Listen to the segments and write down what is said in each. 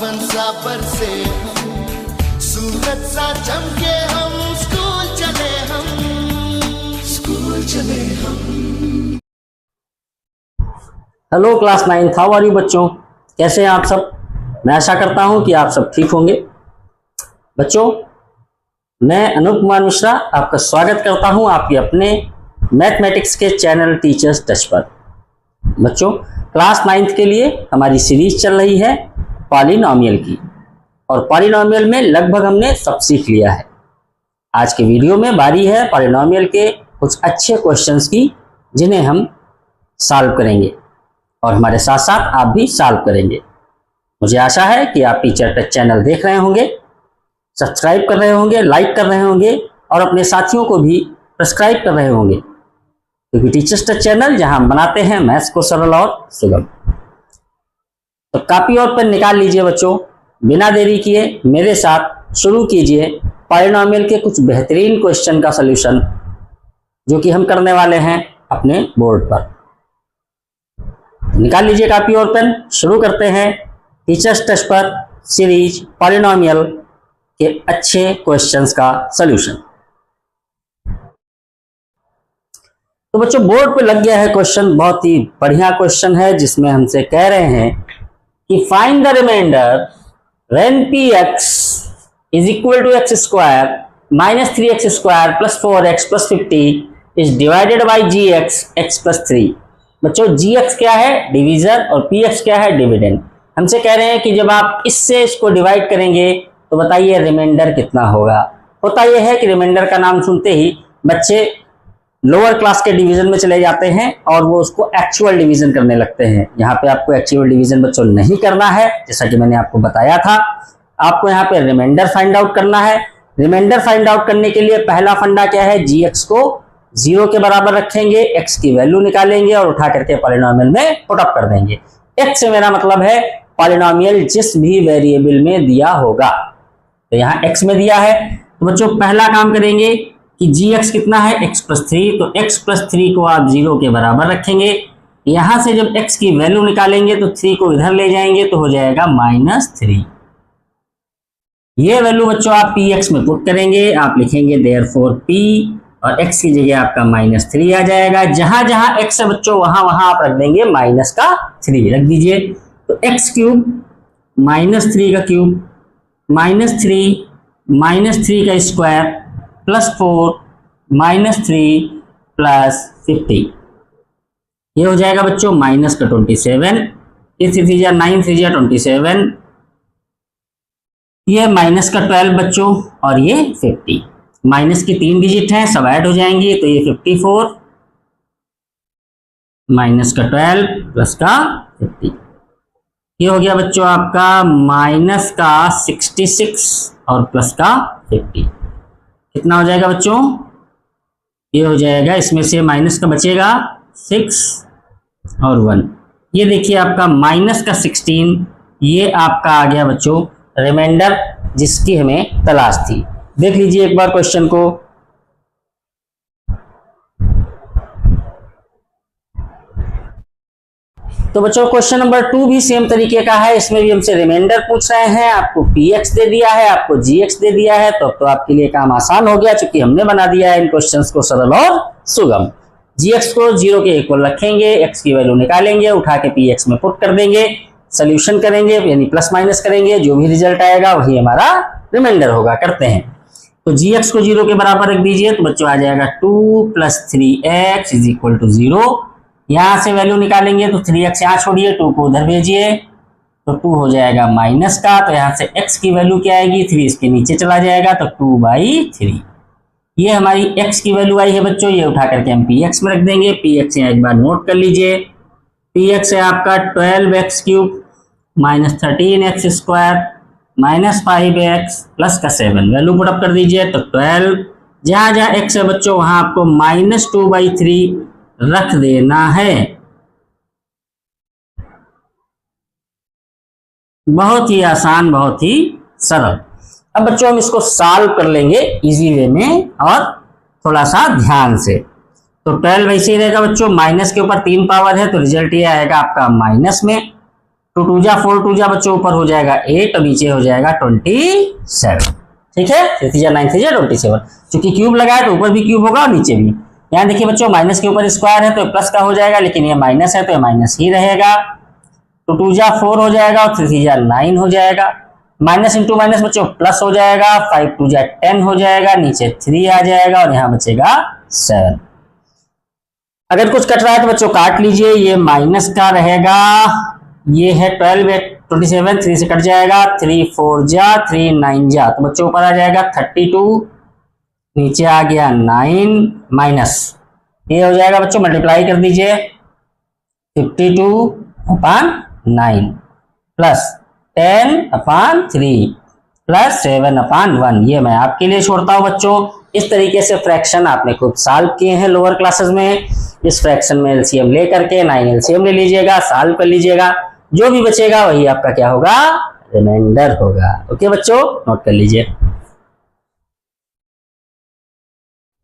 सावन सा बरसे सूरज सा चमके हम स्कूल चले हम। Hello class 9th, how are you बच्चों, कैसे हैं आप सब। मैं आशा करता हूं कि आप सब ठीक होंगे। बच्चों, मैं अनूप कुमार मिश्रा आपका स्वागत करता हूं आपके अपने मैथमेटिक्स के चैनल टीचर्स टच पर। बच्चों, क्लास 9th के लिए हमारी सीरीज चल रही है पॉलिनोमियल की, और पॉलिनोमियल में लगभग हमने सब सीख लिया है। आज के वीडियो में बारी है पॉलिनोमियल के कुछ अच्छे क्वेश्चंस की, जिन्हें हम सॉल्व करेंगे और हमारे साथ साथ आप भी सॉल्व करेंगे। मुझे आशा है कि आप टीचर टच चैनल देख रहे होंगे, सब्सक्राइब कर रहे होंगे, लाइक कर रहे होंगे और अपने साथियों को भी सब्सक्राइब कर रहे होंगे, क्योंकि टीचर्स टच चैनल जहां हम बनाते हैं मैथ्स को सरल और सुगम। तो कापी और पेन निकाल लीजिए बच्चों, बिना देरी किए मेरे साथ शुरू कीजिए पॉलिनोमियल के कुछ बेहतरीन क्वेश्चन का सलूशन, जो कि हम करने वाले हैं अपने बोर्ड पर। निकाल लीजिए कापी और पेन, शुरू करते हैं टीचर्स टच पर सीरीज पॉलिनोमियल के अच्छे क्वेश्चंस का सलूशन। तो बच्चों, बोर्ड पे लग गया है क्वेश्चन, बहुत ही बढ़िया क्वेश्चन है, जिसमें हमसे कह रहे हैं कि find the remainder when px is equal to x square minus 3x square plus 4x plus 50 is divided by gx x plus 3। बच्चों, gx क्या है? डिवीजन, और px क्या है? डिविडेंड। हमसे कह रहे हैं कि जब आप इससे इसको डिवाइड करेंगे तो बताइए रिमाइंडर कितना होगा। होता यह है कि रिमाइंडर का नाम सुनते ही बच्चे लोअर क्लास के डिवीजन में चले जाते हैं और वो उसको एक्चुअल डिवीजन करने लगते हैं। यहाँ पे आपको एक्चुअल डिवीजन बच्चों नहीं करना है, जैसा कि मैंने आपको बताया था। आपको यहाँ पे रिमाइंडर फाइंड आउट करना है। रिमाइंडर फाइंड आउट करने के लिए पहला फंडा क्या है? gx को 0 के बराबर रखेंगे, x की वैल्यू निकालेंगे और उठा करके पॉलिनोमियल में पुट अप कर देंगे। x से मेरा मतलब है पॉलिनोमियल जिस भी वेरिएबल में दिया होगा। तो यहाँ x में दिया है, तो बच्चों पहला काम करेंगे कि gx कितना है? x plus 3। तो x प्लस 3 को आप 0 के बराबर रखेंगे। यहां से जब x की वैल्यू निकालेंगे तो 3 को इधर ले जाएंगे तो हो जाएगा -3। ये वैल्यू बच्चों आप px में पुट करेंगे, आप लिखेंगे देयरफॉर p, और x की जगह आपका -3 आ जाएगा। जहां जहां x है बच्चों वहां वहां आप रख देंगे -3 रख दीजिए। तो x क्यूब -3 का क्यूब -3 का स्क्वायर प्लस 4 -3 प्लस 50, ये हो जाएगा बच्चों माइनस का 27। ये 3 9 3 27, ये माइनस का 12 बच्चों, और ये 50। माइनस की 3 डिजिट हैं, सब ऐड हो जाएंगी, तो ये 54 माइनस का 12 प्लस का 50, ये हो गया बच्चों आपका माइनस का 66 और प्लस का 50। कितना हो जाएगा बच्चों? ये हो जाएगा, इसमें से माइनस का बचेगा 6 और 1। ये देखिए आपका माइनस का 16, ये आपका आ गया बच्चों रिमाइंडर जिसकी हमें तलाश थी। देख लीजिए एक बार क्वेश्चन को। तो बच्चों क्वेश्चन नंबर 2 भी सेम तरीके का है। इसमें भी हमसे रिमाइंडर पूछ रहे हैं। आपको px दे दिया है, आपको gx दे दिया है, तो आपके लिए काम आसान हो गया, क्योंकि हमने बना दिया है इन क्वेश्चंस को सरल और सुगम। gx को 0 के इक्वल रखेंगे, x की वैल्यू निकालेंगे, उठा के px में पुट कर देंगे, सोल्यूशन करेंगे, यानी प्लस माइनस करेंगे, जो भी रिजल्ट आएगा वही हमारा रिमाइंडर होगा। करते हैं, तो gx को 0 के बराबर रख दीजिए, तो बच्चों आ जाएगा 2 + 3x = 0। यहां से वैल्यू निकालेंगे तो 3x यहाँ छोड़िए, 2 को उधर भेजिए, तो 2 हो जाएगा माइनस का, तो यहाँ से x की वैल्यू क्या आएगी? 3 इसके नीचे चला जाएगा, तो 2/3। ये हमारी x की वैल्यू आई है बच्चों, ये उठा करके हम px में रख देंगे। px यहाँ एक बार नोट कर लीजिए, px है आपका 12x³ -13x² -5x प्लस का 7। वैल्यू पुट अप कर दीजिए, तो 12, जहां जहां x है बच्चों वहां आपको -2/3 रख देना है। बहुत ही आसान, बहुत ही सरल। अब बच्चों हम इसको सॉल्व कर लेंगे इजी वे में और थोड़ा सा ध्यान से। तो 12 वैसे ही रहेगा बच्चों, माइनस के ऊपर 3 पावर है, तो रिजल्ट ये आएगा आपका माइनस में। टू टू जा 4, टू जा बच्चों ऊपर हो जाएगा 8 और नीचे हो जाएगा 27। ठीक है, 3 जा 9, 3 जा 27। चूंकि क्यूब लगा है तो ऊपर भी क्यूब होगा और नीचे भी। यहाँ देखिए बच्चों माइनस के ऊपर स्क्वायर है तो प्लस का हो जाएगा, लेकिन ये माइनस है तो ये माइनस ही रहेगा। टू टू जा 4 हो जाएगा और 3 जा 9 हो जाएगा। माइनस इंटू माइनस बच्चों प्लस हो जाएगा, 5 टू जा 10 हो जाएगा, नीचे 3 आ जाएगा और यहाँ बचेगा 7। अगर कुछ कट रहा है तो बच्चों काट लीजिए, ये माइनस का रहेगा, ये है 12, 27, 3 से कट जाएगा, 3 4 जा 3 9 जा, तो बच्चों ऊपर आ जाएगा 32, नीचे आ गया 9 माइनस, ये हो जाएगा बच्चों मल्टीप्लाई कर दीजिए 52/9 प्लस 10/3 प्लस 7/1। ये मैं आपके लिए छोड़ता हूं बच्चों। इस तरीके से फ्रैक्शन आपने खूब सॉल्व किए हैं लोअर क्लासेस में। इस फ्रैक्शन में एलसीएम लेकर के 9 एलसीएम ले लीजिएगा, सॉल्व कर लीजिएगा, जो भी बचेगा वही आपका क्या होगा, रिमाइंडर होगा। ओके बच्चों, नोट कर लीजिए।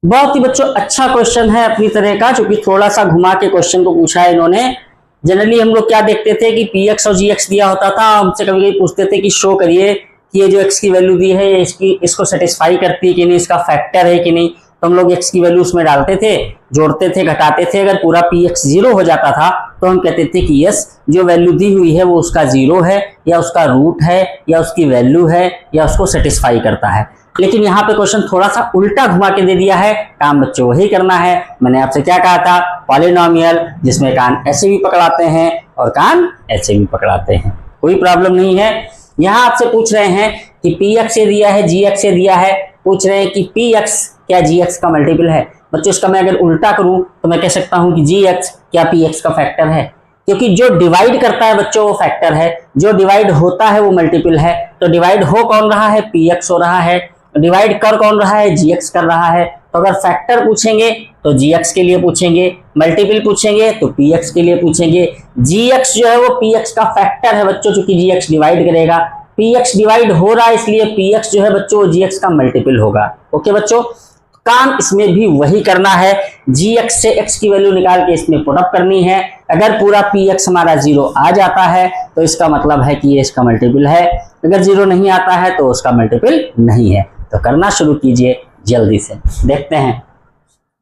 बहुत ही बच्चों अच्छा क्वेश्चन है अपनी तरह का, जो कि थोड़ा सा घुमा के क्वेश्चन को पूछा है इन्होंने। जनरली हम लोग क्या देखते थे कि px और gx दिया होता था, हमसे कभी कभी पूछते थे कि शो करिए कि ये जो x की वैल्यू दी है इसको सेटिस्फाई करती है कि नहीं, इसका फैक्टर है कि नहीं। तो हम लोग x की वैल्यू उसमें डालते थे, जोड़ते थे, घटाते थे। अगर पूरा px 0 हो जाता था तो हम कहते थे कि यस, जो वैल्यू दी हुई है वो उसका 0 है, या उसका रूट है, या उसकी वैल्यू है, या उसको सेटिस्फाई करता है। लेकिन यहाँ पे क्वेश्चन थोड़ा सा उल्टा घुमा के दे दिया है, काम बच्चों वही करना है। मैंने आपसे क्या कहा था, पॉलिनोमियल जिसमें कान ऐसे भी पकड़ाते हैं और कान ऐसे भी पकड़ाते हैं, कोई प्रॉब्लम नहीं है। यहाँ आपसे पूछ रहे हैं कि px से दिया है, gx से दिया है, पूछ रहे हैं कि px क्या gx का मल्टीपल है। बच्चों इसका मैं अगर उल्टा करूं तो मैं कह सकता हूं कि gx क्या px का फैक्टर है, क्योंकि जो डिवाइड करता है बच्चों वो फैक्टर है, जो डिवाइड होता है वो मल्टीपल है। तो डिवाइड हो कौन रहा है, px हो रहा है, डिवाइड कर कौन रहा है, gx कर रहा है। तो अगर फैक्टर पूछेंगे तो gx के लिए पूछेंगे, मल्टीपल पूछेंगे तो px के लिए पूछेंगे। gx जो है वो px का फैक्टर है बच्चों, चूंकि gx डिवाइड करेगा, px डिवाइड हो रहा है इसलिए px जो है बच्चों gx का मल्टीपल होगा। ओके बच्चों, काम इसमें भी वही करना है, gx से x की वैल्यू निकाल के इसमें पुट अप करनी है। अगर पूरा px हमारा 0 आ जाता है तो इसका मतलब है कि ये इसका मल्टीपल है, अगर 0 नहीं आता है तो उसका मल्टीपल नहीं है। तो करना शुरू कीजिए जल्दी से, देखते हैं।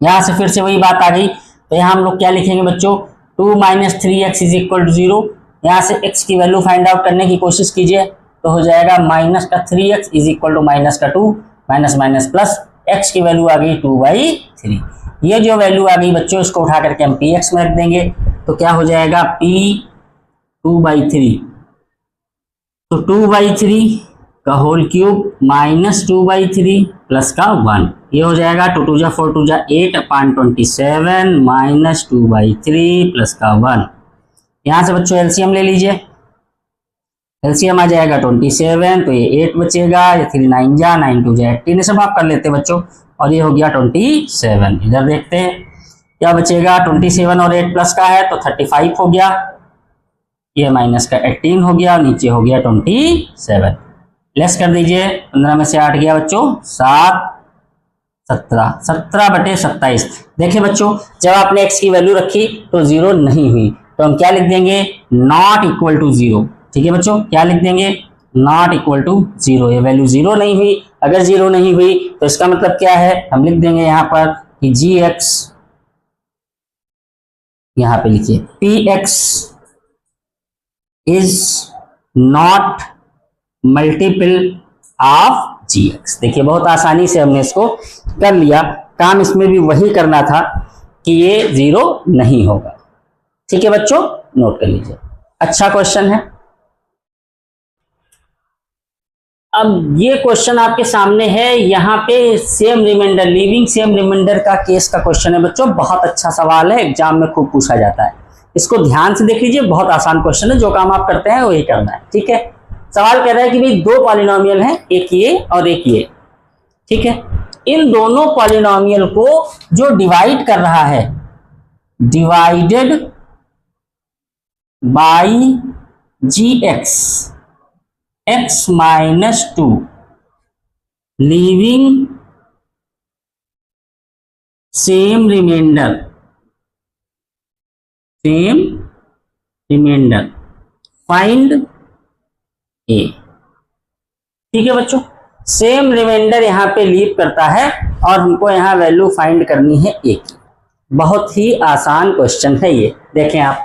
यहां से फिर से वही बात आ गई, तो यहां हम लोग क्या लिखेंगे बच्चों, 2 - 3x = 0। यहां से x की वैल्यू फाइंड आउट करने की कोशिश कीजिए तो हो जाएगा -3x = -2, minus minus plus, x की वैल्यू आ गई 2/3। ये जो वैल्यू आ गई बच्चों इसको उठा करके हम px में रख देंगे, तो क्या हो जाएगा p 2/3, तो 2/3 का होल क्यूब -2/3 प्लस का 1, ये हो जाएगा 2 2 जा 4, 2 जा 8/27 -2/3 प्लस का 1। यहां से बच्चों एलसीएम ले लीजिए, एलसीएम आ जाएगा 27, तो ये 8 बचेगा, ये 3 9 जा 9 2 जा 18, सब आप कर लेते बच्चों, और ये हो गया 27। इधर देखते हैं क्या बचेगा, 27 और 8 प्लस का है तो 35 हो गया, ये माइनस का 18 हो गया, नीचे हो गया 27। लेस कर दीजिए, 15 में से 8 गया बच्चों 7, 17, 17/27। देखिए बच्चों जब आपने x की वैल्यू रखी तो 0 नहीं हुई, तो हम क्या लिख देंगे, नॉट इक्वल टू 0। ठीक है बच्चों, क्या लिख देंगे, नॉट इक्वल टू 0। ये वैल्यू 0 नहीं हुई, अगर 0 नहीं हुई तो इसका मतलब क्या है, हम लिख देंगे यहाँ पर कि gx, यहाँ पे लिखिए px is not multiple of gx। देखिए बहुत आसानी से हमने इसको कर लिया, काम इसमें भी वही करना था कि ये 0 नहीं होगा। ठीक है बच्चों, नोट कर लीजिए, अच्छा क्वेश्चन है। अब ये क्वेश्चन आपके सामने है, यहाँ पे same remainder, leaving same remainder का केस का क्वेश्चन है बच्चों, बहुत अच्छा सवाल है, एग्जाम में खूब पूछा जाता है। इसको ध्यान से देख लीजिए, बहुत आसान क्वेश्चन है, जो काम आप करते हैं वही करना है। ठीक है, सवाल कह रहा है कि भाई 2 पॉलिनोमियल हैं, एक ये और एक ये। ठीक है, इन दोनों पॉलिनोमियल को जो डिवाइड कर रहा है, divided by gx x-2, leaving same remainder, find a. ठीक है बच्चों, सेम रिमाइंडर यहाँ पे लीव करता है और हमको यहाँ वैल्यू फाइंड करनी है ए की। बहुत ही आसान क्वेश्चन है ये। देखें आप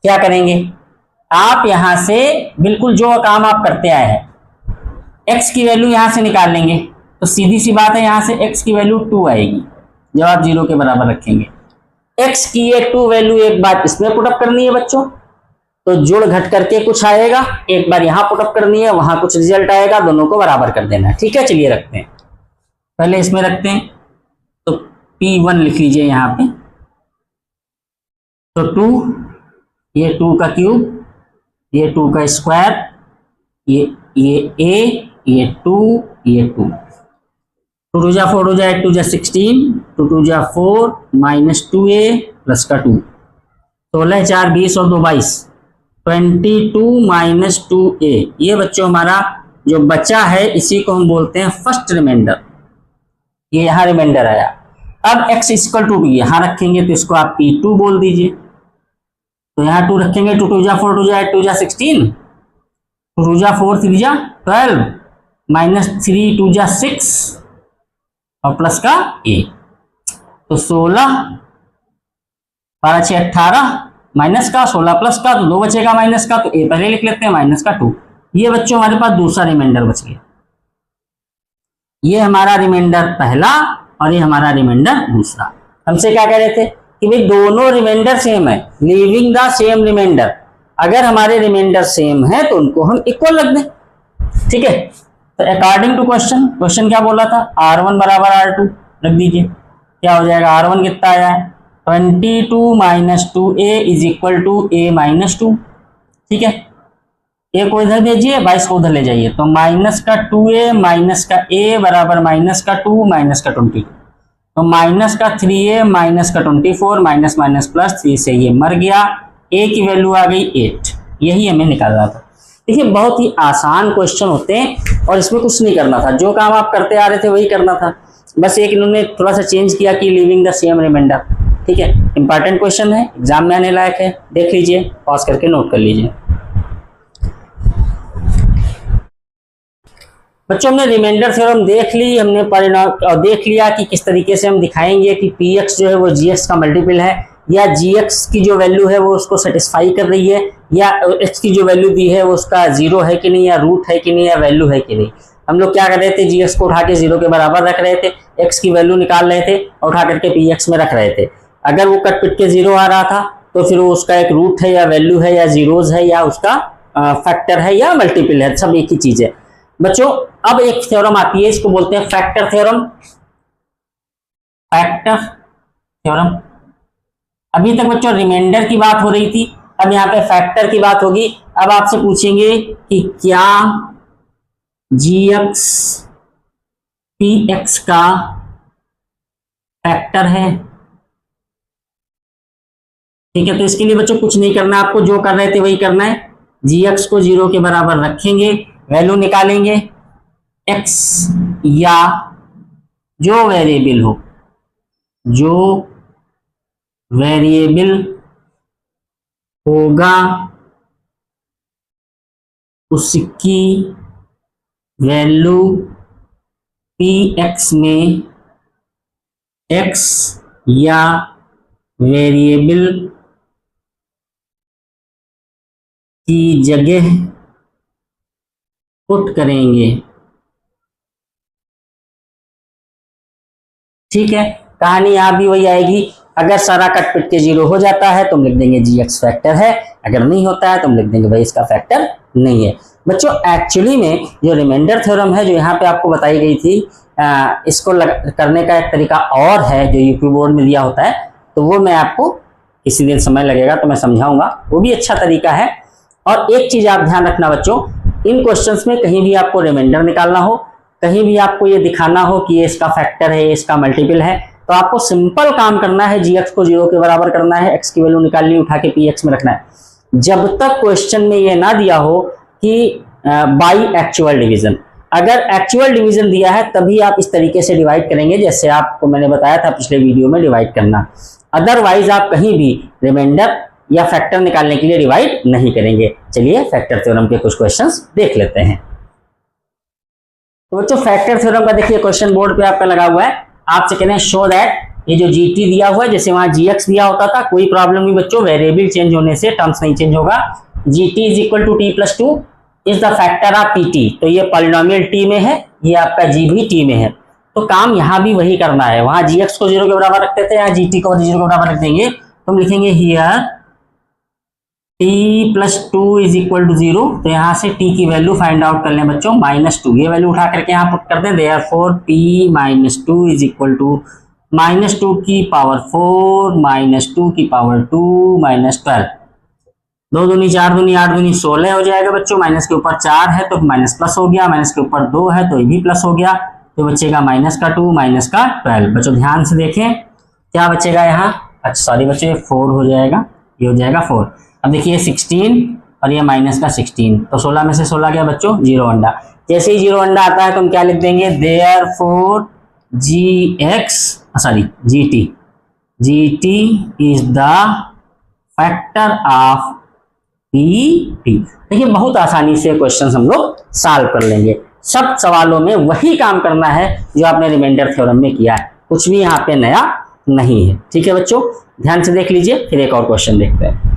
क्या करेंगे, आप यहां से बिल्कुल जो काम आप करते आए हैं x की वैल्यू यहां से निकाल लेंगे, तो सीधी सी बात है यहां से x की वैल्यू 2 आएगी जब आप 0 के बराबर रखेंगे। x की ये 2 वैल्यू एक बार इसमें पुटअप करनी है बच्चों, तो जुड़ घट करके कुछ आएगा, एक बार यहां पुटअप करनी है, वहां कुछ रिजल्ट आएगा, दोनों को बराबर कर देना है। ठीक है, चलिए रखते हैं, पहले इसमें रखते हैं, तो P1 लिख लीजिए यहाँ पे, तो 2, ये 2 का क्यूब, ये 2 का स्क्वायर, ये a, ये 2, ये 2, 2 2 जा 4 हो जाए, 2 जा 16, 2 2 जा 4 माइनस 2a प्लस का 2, 16 4 20 और 2 22, 22 माइनस 2a। ये बच्चों हमारा जो बचा है इसी को हम बोलते हैं फर्स्ट रिमाइंडर। ये यहाँ रिमाइंडर आया। अब x इक्वल टू b यहाँ रखेंगे तो इसको आप p2 बोल दीजिए, तो यहाँ 2 रखेंगे, 2 2 जा 4 2 जा 8 2 जा 16, 2 2 जा 4 3 जा 12 माइनस 3 2 जा 6 और प्लस का a, तो 16 12 6 18 माइनस का 16 प्लस का, तो 2 बचेगा माइनस का, तो a पहले लिख लेते हैं माइनस का 2। ये बच्चों हमारे पास दूसरा रिमाइंडर बच गया। ये हमारा रिमाइंडर पहला और ये हमारा रिमाइंडर दूसरा। हमसे क्या कह रहे थे कि भाई दोनों रिमाइंडर सेम है, लीविंग द सेम रिमाइंडर। अगर हमारे रिमाइंडर सेम है तो उनको हम इक्वल रख दें। ठीक है, तो अकॉर्डिंग टू क्वेश्चन क्या बोला था, R1 बराबर R2 रख दीजिए। क्या हो जाएगा, R1 कितना आया है 22 minus 2a is equal to a minus 2। ठीक है, a को इधर भेजिए, 22 को उधर ले जाइए, तो माइनस का 2a माइनस का a बराबर माइनस का 2 माइनस का 22, तो माइनस का 3a माइनस का 24 माइनस माइनस प्लस 3 से ये मर गया, a की वैल्यू आ गई 8। यही हमें निकालना था। देखिए बहुत ही आसान क्वेश्चन होते हैं और इसमें कुछ नहीं करना था, जो काम आप करते आ रहे थे वही करना था, बस एक इन्होंने थोड़ा सा चेंज किया कि लिविंग द सेम रिमाइंडर। ठीक है, इंपॉर्टेंट क्वेश्चन है, एग्जाम में आने लायक है, देख लीजिए, पॉज करके नोट कर लीजिए। बच्चों हमने रिमाइंडर थ्योरम देख ली, हमने परिणाम और देख लिया कि किस तरीके से हम दिखाएंगे कि px जो है वो gx का मल्टीपल है, या gx की जो वैल्यू है वो उसको सेटिस्फाई कर रही है, या x की जो वैल्यू दी है वो उसका 0 है कि नहीं, या रूट है कि नहीं, या वैल्यू है कि नहीं। हम लोग क्या कर रहे थे, gx को उठा के 0 के बराबर रख रहे थे, x की वैल्यू निकाल रहे थे और उठा करके px में रख रहे थे। अगर वो कट पिट के 0 आ रहा था तो फिर वो उसका एक रूट है या वैल्यू है या जीरोज है या उसका फैक्टर है या मल्टीपल है, सब एक ही चीज है। बच्चों अब एक थ्योरम आती है, इसको बोलते हैं फैक्टर थ्योरम। फैक्टर थ्योरम, अभी तक बच्चों रिमाइंडर की बात हो रही थी, अब यहाँ पे फैक्टर की बात होगी। अब आपसे पूछेंगे कि क्या gx px का फैक्टर है। ठीक है, तो इसके लिए बच्चों कुछ नहीं करना, आपको जो कर रहे थे वही करना है। gx को 0 के बराबर रखेंगे, वैल्यू निकालेंगे, x या जो वेरिएबल हो, जो वेरिएबल होगा उसकी वैल्यू px में x या वेरिएबल की जगह पुट करेंगे। ठीक है, कहानी यहां भी वही आएगी। अगर सारा कट पिट के 0 हो जाता है तो हम लिख देंगे gx फैक्टर है, अगर नहीं होता है तो हम लिख देंगे भाई इसका फैक्टर नहीं है। बच्चों एक्चुअली में जो रिमाइंडर थ्योरम है जो यहाँ पे आपको बताई गई थी, इसको करने का एक तरीका और है जो यूपी बोर्ड में दिया होता है, तो वो मैं आपको किसी दिन समय लगेगा तो मैं समझाऊंगा, वो भी अच्छा तरीका है। और एक चीज आप ध्यान रखना बच्चों, इन क्वेश्चंस में कहीं भी आपको रिमाइंडर निकालना हो, कहीं भी आपको ये दिखाना हो कि ये इसका फैक्टर है, ये इसका मल्टीपल है, तो आपको सिंपल काम करना है, gx को 0 के बराबर करना है, x की वैल्यू निकाल ली, उठा के px में रखना है। जब तक क्वेश्चन में ये ना दिया हो कि बाई एक्चुअल डिवीजन, अगर एक्चुअल डिवीजन दिया है तभी आप इस तरीके से डिवाइड करेंगे जैसे आपको मैंने बताया था पिछले वीडियो में डिवाइड करना। अदरवाइज आप कहीं भी रिमाइंडर या फैक्टर निकालने के लिए डिवाइड नहीं करेंगे। चलिए फैक्टर थ्योरम के कुछ क्वेश्चंस देख लेते हैं। तो बच्चों फैक्टर थ्योरम का देखिए क्वेश्चन बोर्ड पे आपका लगा हुआ है। आपसे कह रहे हैं शो दैट, ये जो जीटी दिया हुआ है जैसे वहां जीएक्स दिया होता था, कोई प्रॉब्लम नहीं बच्चों, वेरिएबल चेंज होने से टर्म्स नहीं चेंज होगा। GT is equal to T plus two is the factor of PT, तो ये पॉलिनोमियल टी में है, ये आपका जी भी टी में है, तो काम यहाँ भी वही करना है। वहां जीएक्स को 0 के बराबर रखते थे, यहाँ जीटी को 0 के बराबर रख देंगे, तो हम लिखेंगे here T plus two is equal to 0, तो यहाँ से टी की वैल्यू फाइंड आउट कर लें बच्चों -2, ये वैल्यू उठा करके यहाँ पुट कर दें, therefore T -2 is equal to -2 की पावर 4 -2 की पावर 2 -12, 2 दूनी 4 दूनी 8 दूनी 16 हो जाएगा बच्चों। माइनस के ऊपर 4 है तो माइनस प्लस हो गया, माइनस के ऊपर 2 है तो ये भी प्लस हो गया, तो बचेगा -2 -12। बच्चों ध्यान से देखें क्या बचेगा यहाँ, अच्छा सॉरी बच्चों ये 4 हो जाएगा, ये हो जाएगा 4। अब देखिए 16 और ये -16, तो 16 में से 16 गया बच्चों 0 अंडा। जैसे ही 0 अंडा आता है तो हम क्या लिख देंगे, therefore GT is the factor of PT. देखिए बहुत आसानी से क्वेश्चन हम लोग सॉल्व कर लेंगे। सब सवालों में वही काम करना है जो आपने रिमाइंडर थ्योरम में किया है, कुछ भी यहाँ पे नया नहीं है। ठीक है बच्चों, ध्यान से देख लीजिए, फिर एक और क्वेश्चन देखते हैं।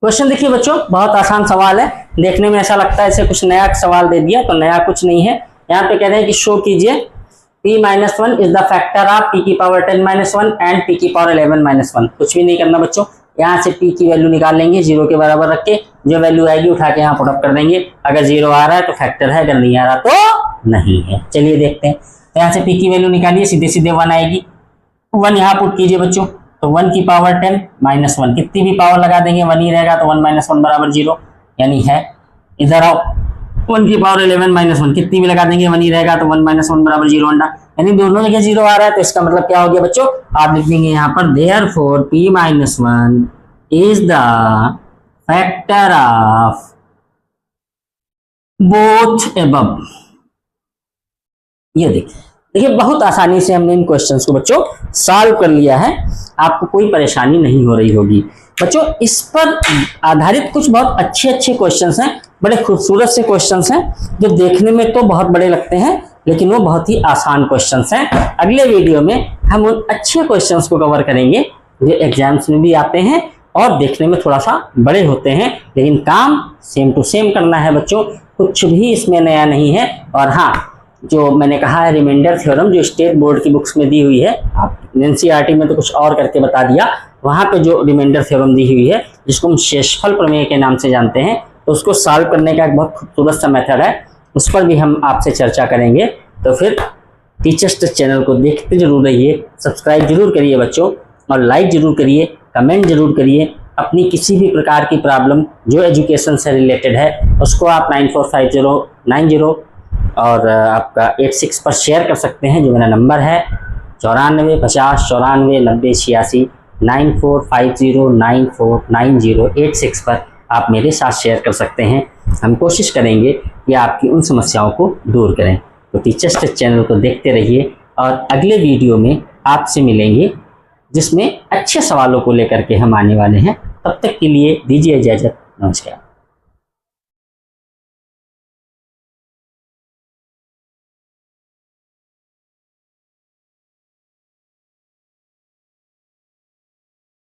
क्वेश्चन देखिए बच्चों, बहुत आसान सवाल है, देखने में ऐसा लगता है इसे कुछ नया सवाल दे दिया, तो नया कुछ नहीं है। यहाँ पे कह रहे हैं कि शो कीजिए p-1 is the factor of p की पावर 10-1 एंड p की पावर 11-1। कुछ भी नहीं करना बच्चों, यहाँ से p की वैल्यू निकाल लेंगे 0 के बराबर रख के, जो वैल्यू आएगी उठा के यहाँ पुट अप कर देंगे। अगर 0 आ रहा है तो फैक्टर है, अगर नहीं आ रहा तो नहीं है। चलिए देखते हैं, तो यहाँ से p की वैल्यू निकालिए, सीधे सीधे 1 आएगी, 1 यहाँ पुट कीजिए बच्चों, तो 1 की पावर 10-1, कितनी भी पावर लगा देंगे 1 ही रहेगा, तो 1 - 1 बराबर 0, यानी है। इधर आओ, 1 की पावर 11-1, कितनी भी लगा देंगे 1 ही रहेगा, तो 1 - 1 बराबर 0 अंडा, यानी दोनों जगह 0 आ रहा है, तो इसका मतलब क्या हो गया बच्चों, आप लिख देंगे यहाँ पर therefore p-1 is the factor of both above. ये देखिए बहुत आसानी से हमने इन क्वेश्चंस को बच्चों सॉल्व कर लिया है, आपको कोई परेशानी नहीं हो रही होगी बच्चों। इस पर आधारित कुछ बहुत अच्छे क्वेश्चंस हैं, बड़े खूबसूरत से क्वेश्चंस हैं, जो देखने में तो बहुत बड़े लगते हैं लेकिन वो बहुत ही आसान क्वेश्चंस हैं। अगले वीडियो में हम उन अच्छे क्वेश्चंस को कवर करेंगे जो एग्जाम्स में भी आते हैं और देखने में थोड़ा सा बड़े होते हैं, लेकिन काम सेम टू सेम करना है बच्चों, कुछ भी इसमें नया नहीं है। और हाँ, जो मैंने कहा है रिमाइंडर थ्योरम जो स्टेट बोर्ड की बुक्स में दी हुई है, आप एनसीईआरटी में तो कुछ और करके बता दिया, वहाँ पे जो रिमाइंडर थ्योरम दी हुई है जिसको हम शेषफल प्रमेय के नाम से जानते हैं, तो उसको सॉल्व करने का एक बहुत खूबसूरत सा मेथड है, उस पर भी हम आपसे चर्चा करेंगे। तो फिर टीचर्स टेस्ट चैनल को देखते जरूर रहिए, सब्सक्राइब जरूर करिए बच्चों, और लाइक जरूर करिए, कमेंट जरूर करिए। अपनी किसी भी प्रकार की प्रॉब्लम जो एजुकेशन से रिलेटेड है उसको आप 945090 और आपका 86 पर शेयर कर सकते हैं, जो मेरा नंबर है 94 50 94 90 86 9450949086 पर आप मेरे साथ शेयर कर सकते हैं। हम कोशिश करेंगे कि आपकी उन समस्याओं को दूर करें। तो टीचर्स टेस्ट चैनल को देखते रहिए और अगले वीडियो में आपसे मिलेंगे जिसमें अच्छे सवालों को लेकर के हम आने वाले हैं। तब तक के लिए दीजिए इजाज़त, नमस्कार।